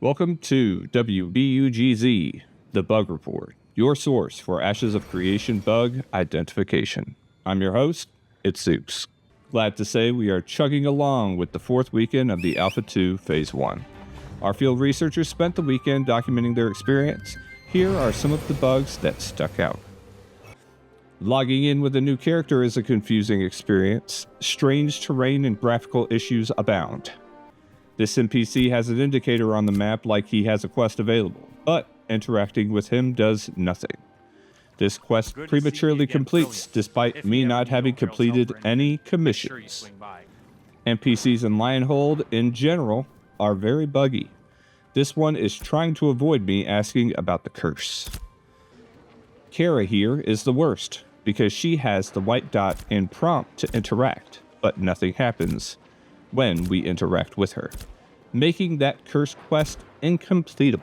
Welcome to WBUGZ, the Bug Report, your source for Ashes of Creation bug identification. I'm your host, it's Soups. Glad to say we are chugging along with the fourth weekend of the Alpha 2 Phase 1. Our field researchers spent the weekend documenting their experience. Here are some of the bugs that stuck out. Logging in with a new character is a confusing experience. Strange terrain and graphical issues abound. This NPC has an indicator on the map like he has a quest available, but interacting with him does nothing. This quest prematurely completes despite me not having completed any commissions. NPCs in Lionhold in general are very buggy. This one is trying to avoid me asking about the curse. Kara here is the worst because she has the white dot and prompt to interact, but nothing happens when we interact with her, making that curse quest incompletable.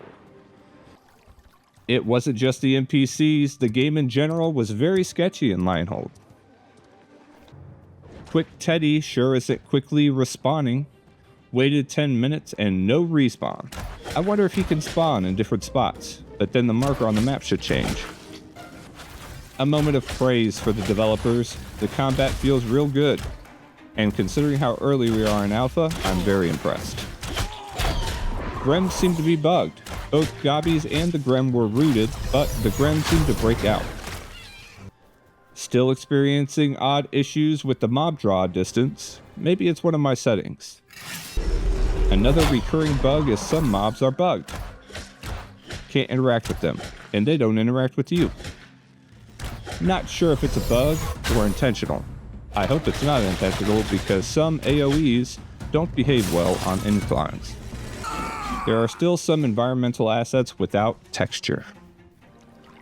It wasn't just the NPCs, the game in general was very sketchy in Lionhold. Quick Teddy sure isn't quickly respawning. Waited 10 minutes and no respawn. I wonder if he can spawn in different spots, but then the marker on the map should change. A moment of praise for the developers. The combat feels real good. And considering how early we are in alpha, I'm very impressed. Grems seem to be bugged. Both Gobbies and the Grem were rooted, but the Grem seemed to break out. Still experiencing odd issues with the mob draw distance. Maybe it's one of my settings. Another recurring bug is some mobs are bugged. Can't interact with them, and they don't interact with you. Not sure if it's a bug or intentional. I hope it's not intentional because some AoEs don't behave well on inclines. There are still some environmental assets without texture.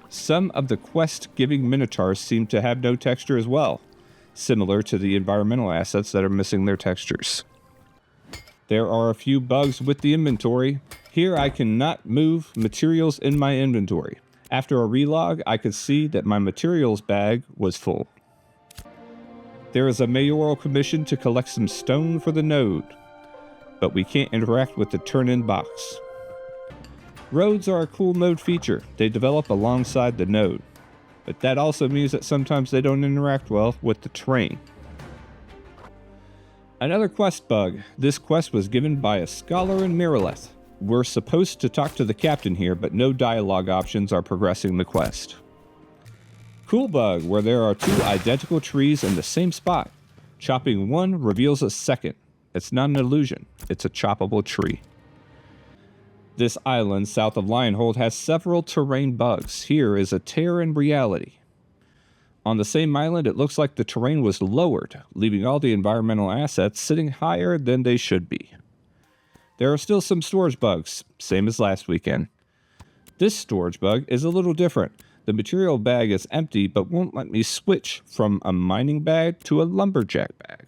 Some of the quest-giving minotaurs seem to have no texture as well, similar to the environmental assets that are missing their textures. There are a few bugs with the inventory. Here I cannot move materials in my inventory. After a relog, I could see that my materials bag was full. There is a mayoral commission to collect some stone for the node, but we can't interact with the turn-in box. Roads are a cool node feature. They develop alongside the node, but that also means that sometimes they don't interact well with the terrain. Another quest bug. This quest was given by a scholar in Miraleth. We're supposed to talk to the captain here, but no dialogue options are progressing the quest. Cool bug, where there are two identical trees in the same spot. Chopping one reveals a second. It's not an illusion, it's a choppable tree. This island south of Lionhold has several terrain bugs. Here is a tear in reality. On the same island, it looks like the terrain was lowered, leaving all the environmental assets sitting higher than they should be. There are still some storage bugs, same as last weekend. This storage bug is a little different. The material bag is empty, but won't let me switch from a mining bag to a lumberjack bag.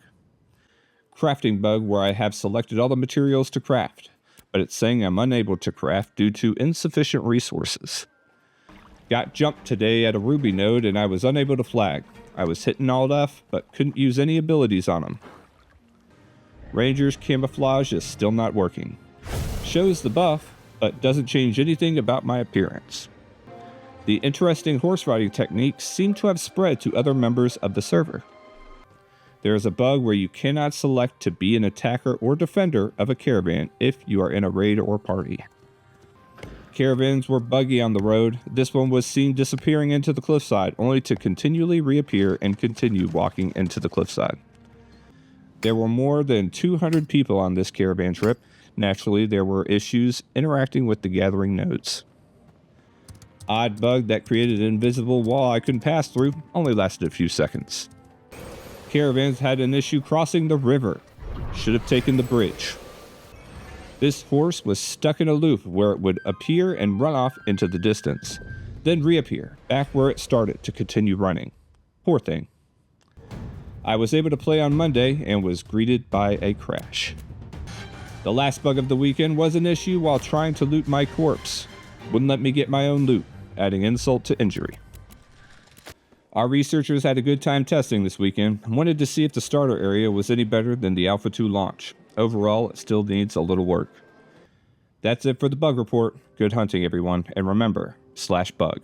Crafting bug where I have selected all the materials to craft, but it's saying I'm unable to craft due to insufficient resources. Got jumped today at a ruby node and I was unable to flag. I was hitting Alt F, but couldn't use any abilities on them. Ranger's camouflage is still not working. Shows the buff, but doesn't change anything about my appearance. The interesting horse riding techniques seem to have spread to other members of the server. There is a bug where you cannot select to be an attacker or defender of a caravan if you are in a raid or party. Caravans were buggy on the road. This one was seen disappearing into the cliffside, only to continually reappear and continue walking into the cliffside. There were more than 200 people on this caravan trip. Naturally, there were issues interacting with the gathering nodes. Odd bug that created an invisible wall I couldn't pass through, only lasted a few seconds. Caravans had an issue crossing the river. Should have taken the bridge. This horse was stuck in a loop where it would appear and run off into the distance, then reappear back where it started to continue running. Poor thing. I was able to play on Monday and was greeted by a crash. The last bug of the weekend was an issue while trying to loot my corpse. Wouldn't let me get my own loot, adding insult to injury. Our researchers had a good time testing this weekend and wanted to see if the starter area was any better than the Alpha 2 launch. Overall, it still needs a little work. That's it for the bug report. Good hunting, everyone. And remember, /bug.